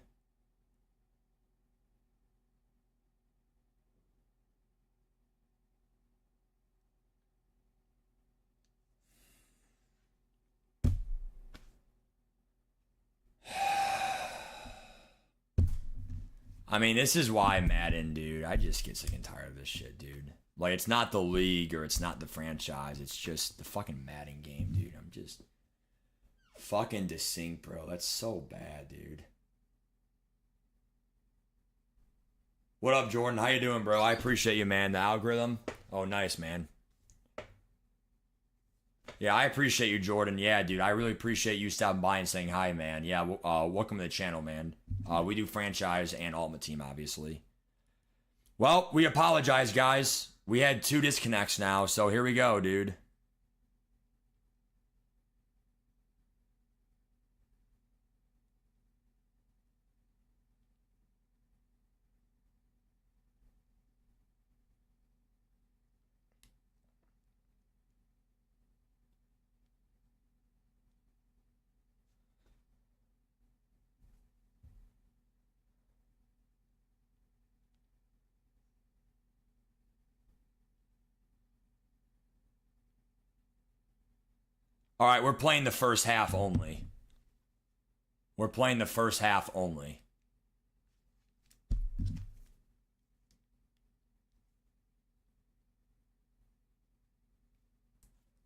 I mean, this is why Madden, dude. I just get sick and tired of this shit, dude. Like, it's not the league or it's not the franchise. It's just the fucking Madden game, dude. I'm just fucking desync, bro. That's so bad, dude. What up, Jordan? How you doing, bro? I appreciate you, man. The algorithm. Oh, nice, man. Yeah, I appreciate you, Jordan. Yeah, dude, I really appreciate you stopping by and saying hi, man. Yeah, welcome to the channel, man. We do franchise and Ultimate Team, obviously. Well, we apologize, guys. We had 2 disconnects now, so here we go, dude. All right, we're playing the first half only. We're playing the first half only.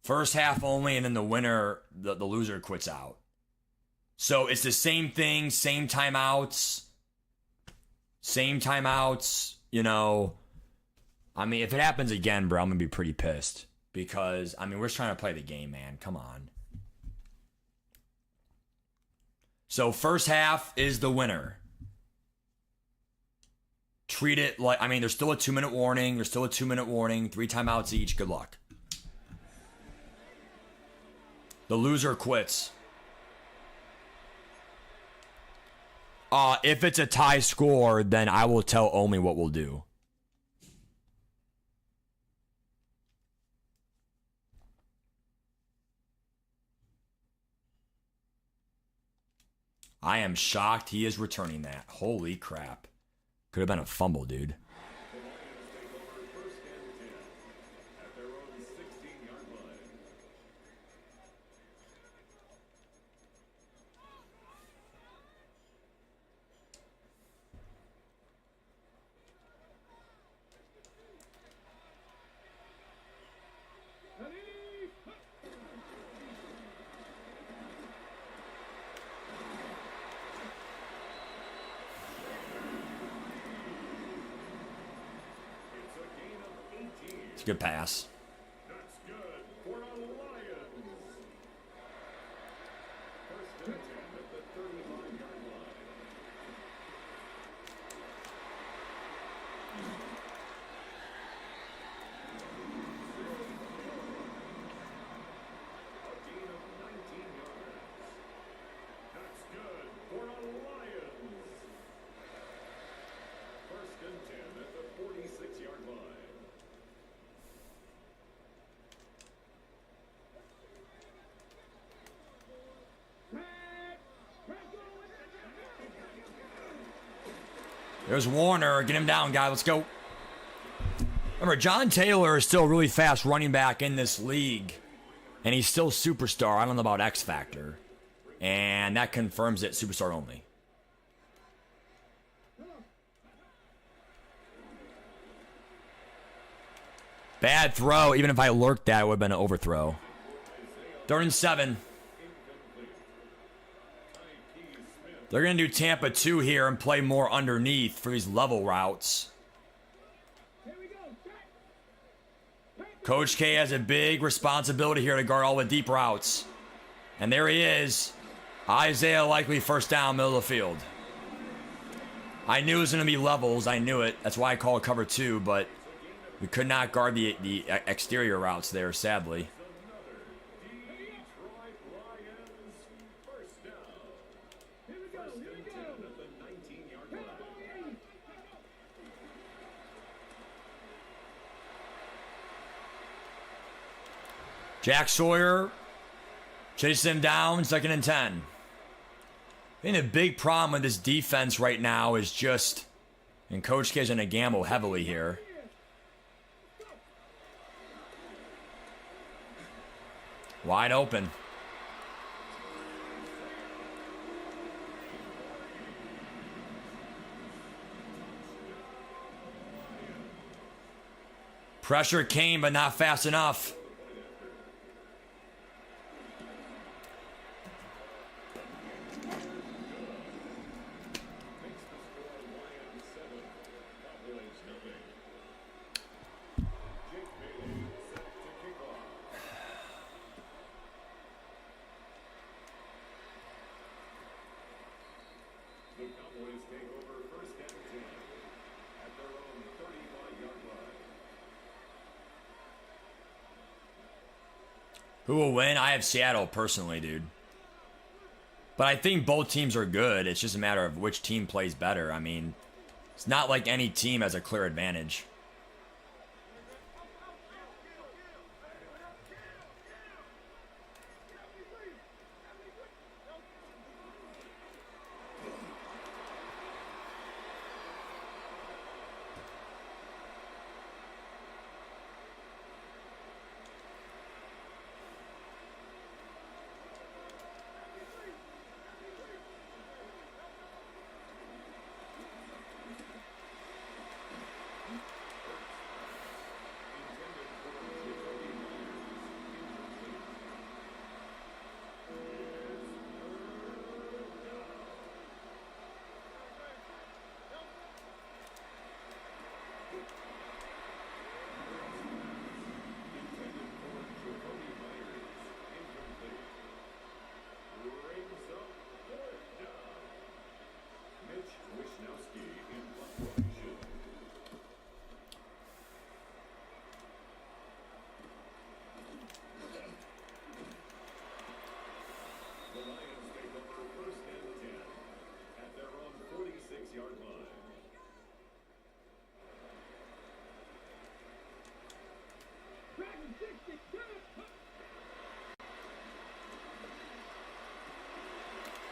First half only, and then the winner, the loser quits out. So it's the same thing, same timeouts. Same timeouts, you know. I mean, if it happens again, bro, I'm going to be pretty pissed. Because, I mean, we're just trying to play the game, man. Come on. So, first half is the winner. Treat it like, I mean, there's still a 2-minute warning. There's still a 2-minute warning. 3 timeouts each. Good luck. The loser quits. If it's a tie score, then I will tell Omi what we'll do. I am shocked he is returning that. Holy crap. Could have been a fumble, dude. It's a good pass. That's good for the Lions. First and 10 at the 35-yard line. A gain of 19 yards. That's good for the Lions. First and 10 at the 46-yard line. There's Warner. Get him down, guy. Let's go. Remember, John Taylor is still a really fast running back in this league. And he's still superstar. I don't know about X Factor. And that confirms it. Superstar only. Bad throw. Even if I lurked that, it would have been an overthrow. 3rd and 7. They're going to do Tampa 2 here and play more underneath for these level routes. Coach K has a big responsibility here to guard all the deep routes. And there he is. Isaiah likely first down, middle of the field. I knew it was going to be levels. I knew it. That's why I call it cover 2, but we could not guard the exterior routes there, sadly. Jack Sawyer chases him down, 2nd and 10. I think the big problem with this defense right now is just, and Coach K is going to gamble heavily here. Wide open. Pressure came, but not fast enough. Who will win? I have Seattle personally, dude. But I think both teams are good. It's just a matter of which team plays better. I mean, it's not like any team has a clear advantage.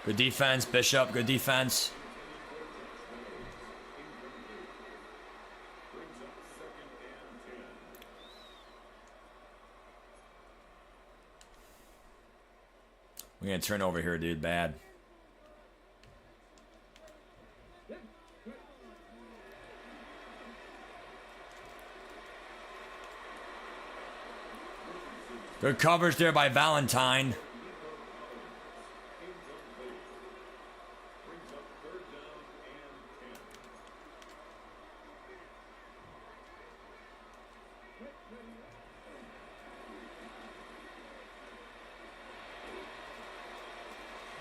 Good defense, Bishop. Good defense. We're gonna turn over here, dude. Bad. Good coverage there by Valentine.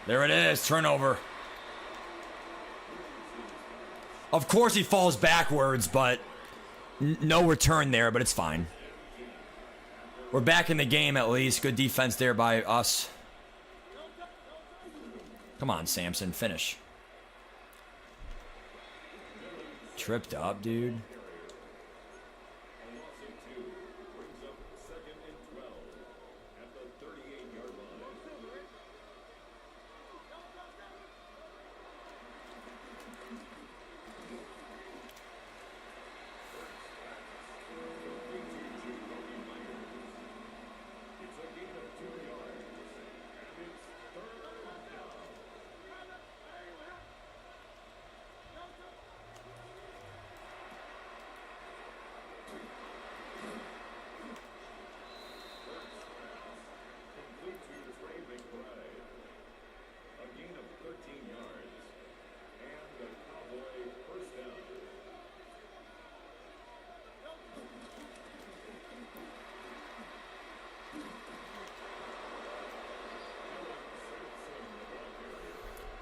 There it is, turnover. Of course he falls backwards, but no return there, but it's fine. We're back in the game at least. Good defense there by us. Come on, Samson, finish. Tripped up, dude.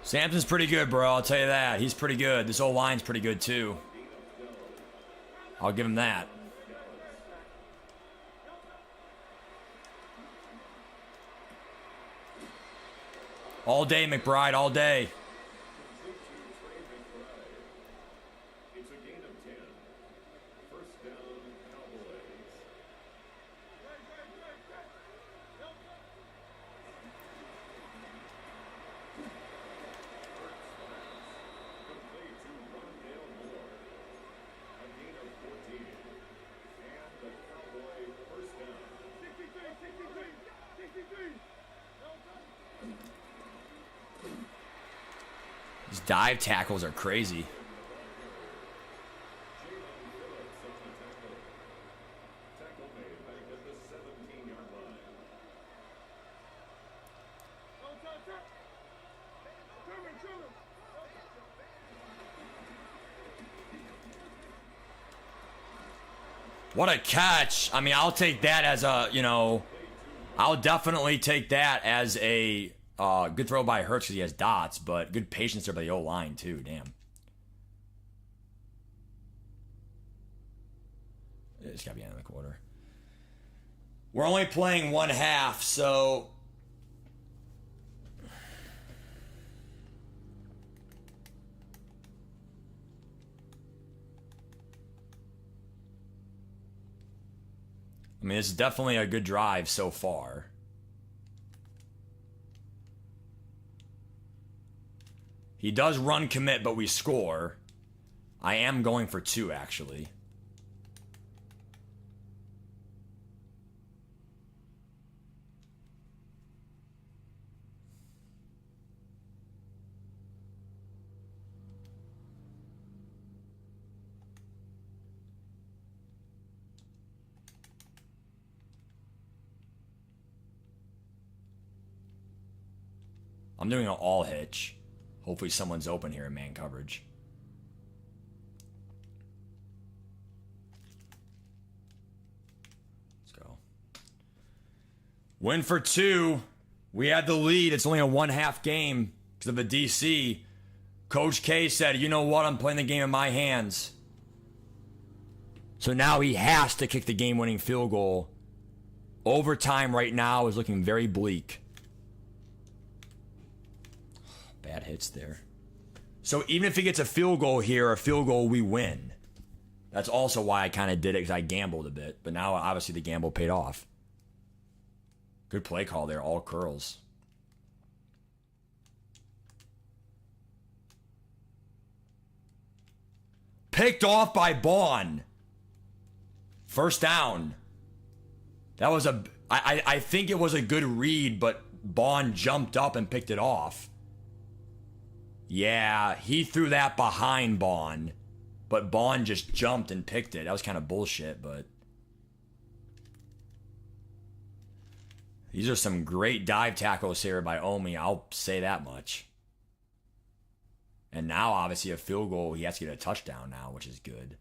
Samson's pretty good, bro. I'll tell you that. He's pretty good. This O-line's pretty good, too. I'll give him that. All day, McBride. All day. These dive tackles are crazy. What a catch. I mean, I'll take that as a, you know, I'll definitely take that as a good throw by Hurts because he has dots, but good patience there by the O-line too. Damn. It's got to be end of the quarter. We're only playing one half, so... I mean, it's definitely a good drive so far. He does run commit, but we score. I am going for 2, actually. I'm doing an all hitch. Hopefully someone's open here in man coverage. Let's go. Win for 2. We had the lead. It's only a 1/2 game because of the DC. Coach K said, you know what? I'm playing the game in my hands. So now he has to kick the game-winning field goal. Overtime right now is looking very bleak. Bad hits there. So even if he gets a field goal here, a field goal, we win. That's also why I kind of did it, because I gambled a bit. But now, obviously, the gamble paid off. Good play call there, all curls. Picked off by Bond. First down. That was a... I think it was a good read, but Bond jumped up and picked it off. Yeah, he threw that behind Bond, but Bond just jumped and picked it. That was kind of bullshit, but... These are some great dive tackles here by Omi, I'll say that much. And now, obviously, a field goal, he has to get a touchdown now, which is good.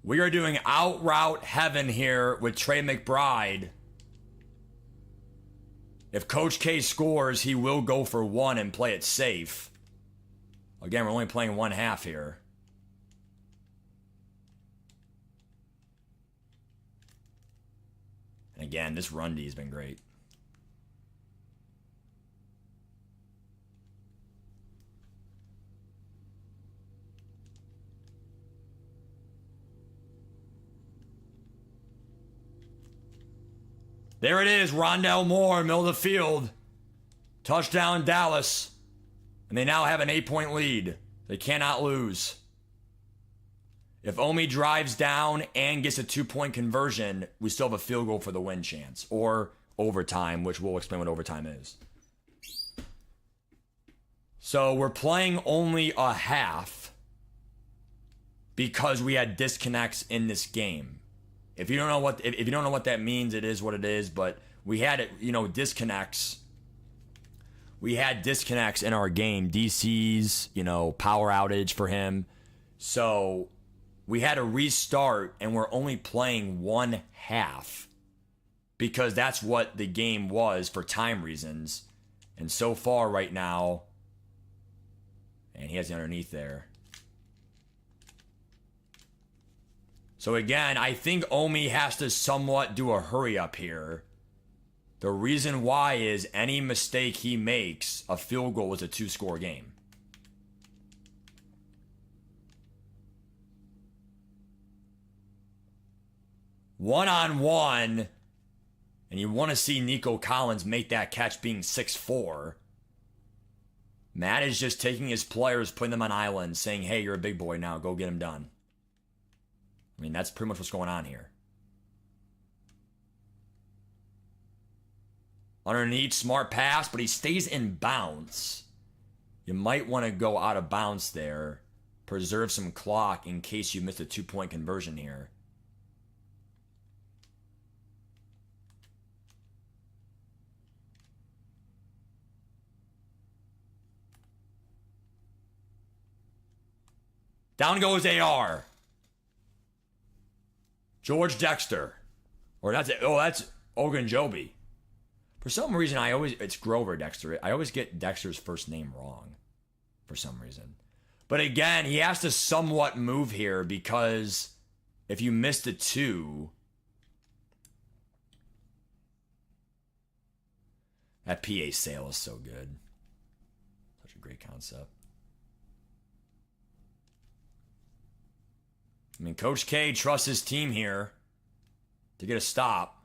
We are doing out route heaven here with Trey McBride. If Coach K scores, he will go for 1 and play it safe. Again, we're only playing 1/2 here. And again, this run D has been great. There it is, Rondell Moore, middle of the field. Touchdown, Dallas. And they now have an 8-point lead. They cannot lose. If Omi drives down and gets a 2-point conversion, we still have a field goal for the win chance. Or overtime, which we'll explain what overtime is. So we're playing only a half because we had disconnects in this game. If you don't know what that means, it is what it is. But we had it, disconnects. We had disconnects in our game. DC's, power outage for him. So we had to restart, and we're only playing 1/2 because that's what the game was for time reasons. And so far right now, and he has the underneath there. So again, I think Omi has to somewhat do a hurry up here. The reason why is any mistake he makes, a field goal was a 2-score game. One-on-one, and you want to see Nico Collins make that catch being 6'4". Matt is just taking his players, putting them on islands, saying, hey, you're a big boy now, go get him done. I mean, that's pretty much what's going on here. Underneath, smart pass, but he stays in bounds. You might want to go out of bounds there. Preserve some clock in case you missed a 2-point conversion here. Down goes AR. George Dexter. Or that's it. Oh, that's Ogunjobi. For some reason, it's Grover Dexter. I always get Dexter's first name wrong. For some reason. But again, he has to somewhat move here because if you missed a 2, that PA sale is so good. Such a great concept. I mean, Coach K trusts his team here to get a stop.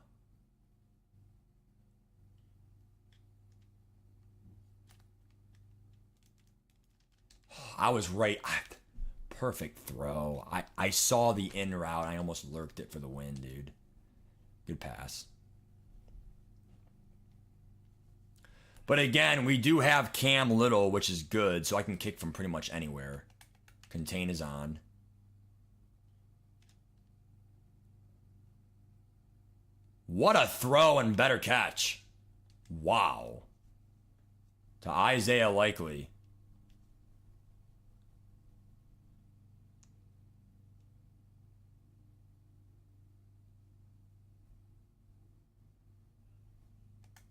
I was right. Perfect throw. I saw the in route. I almost lurked it for the win, dude. Good pass. But again, we do have Cam Little, which is good, so I can kick from pretty much anywhere. Contain is on. What a throw and better catch. Wow. To Isaiah Likely.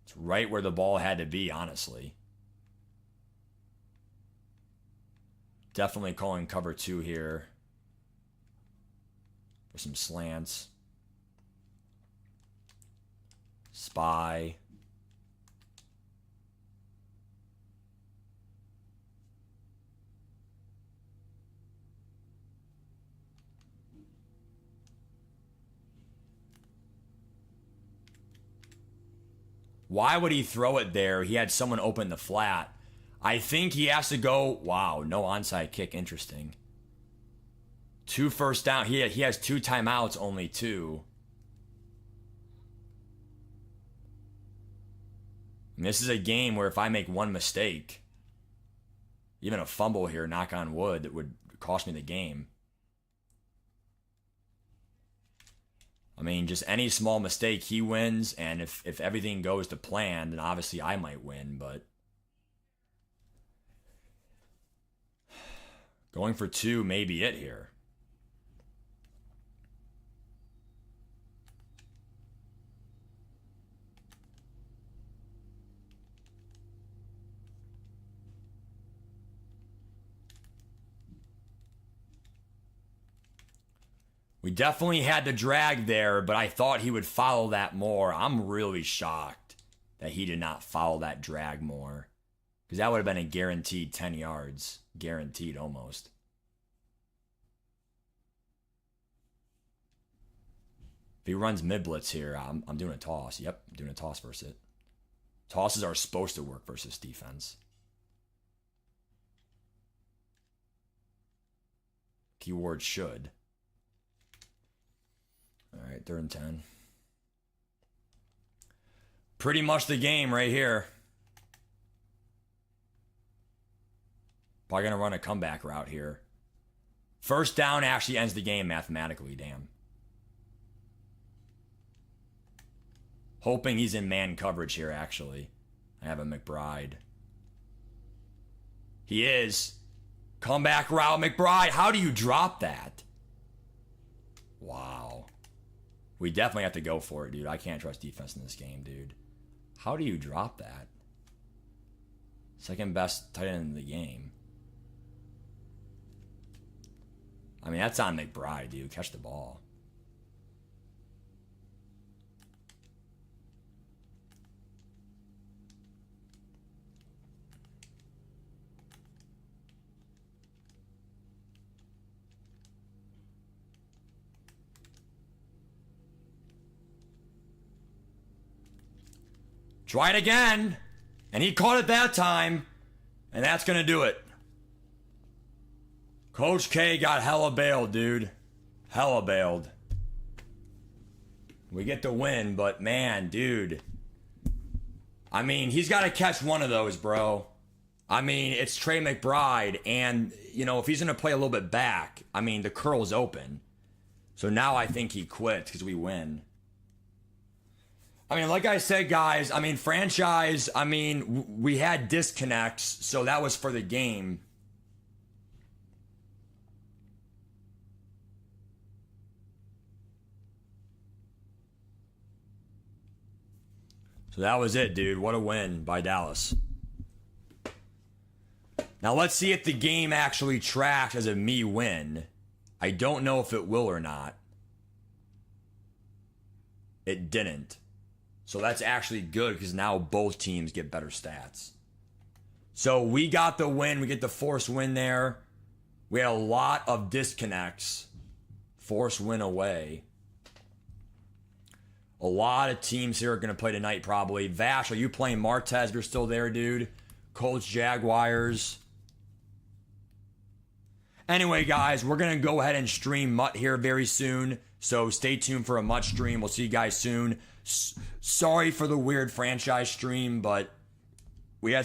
It's right where the ball had to be, honestly. Definitely calling cover 2 here. For some slants. Spy. Why would he throw it there? He had someone open the flat. I think he has to go. Wow, no onside kick. Interesting. 2 first down. He has 2 timeouts, only 2. And this is a game where if I make one mistake, even a fumble here, knock on wood, that would cost me the game. I mean, just any small mistake, he wins, and if everything goes to plan, then obviously I might win, but going for 2 may be it here. We definitely had the drag there, but I thought he would follow that more. I'm really shocked that he did not follow that drag more. Because that would have been a guaranteed 10 yards. Guaranteed almost. If he runs mid-blitz here, I'm doing a toss. Yep, I'm doing a toss versus it. Tosses are supposed to work versus defense. Keyword should. All right, 3rd and 10. Pretty much the game right here. Probably going to run a comeback route here. First down actually ends the game mathematically, damn. Hoping he's in man coverage here, actually. I have a McBride. He is. Comeback route, McBride. How do you drop that? Wow. We definitely have to go for it, dude. I can't trust defense in this game, dude. How do you drop that? Second best tight end in the game. I mean, that's on McBride, dude. Catch the ball. Try it again. And he caught it that time. And that's going to do it. Coach K got hella bailed, dude. Hella bailed. We get the win, but man, dude. I mean, he's got to catch one of those, bro. I mean, it's Trey McBride. And, you know, if he's going to play a little bit back, I mean, the curl's open. So now I think he quits because we win. I mean, like I said, guys, I mean, franchise, I mean, we had disconnects, so that was for the game. So that was it, dude. What a win by Dallas. Now let's see if the game actually tracks as a me win. I don't know if it will or not. It didn't. So that's actually good because now both teams get better stats. So we got the win. We get the force win there. We had a lot of disconnects. Force win away. A lot of teams here are going to play tonight probably. Vash, are you playing Martez? You're still there, dude. Colts, Jaguars. Anyway, guys, we're going to go ahead and stream Mutt here very soon. So stay tuned for a Mutt stream. We'll see you guys soon. Sorry for the weird franchise stream, but we had some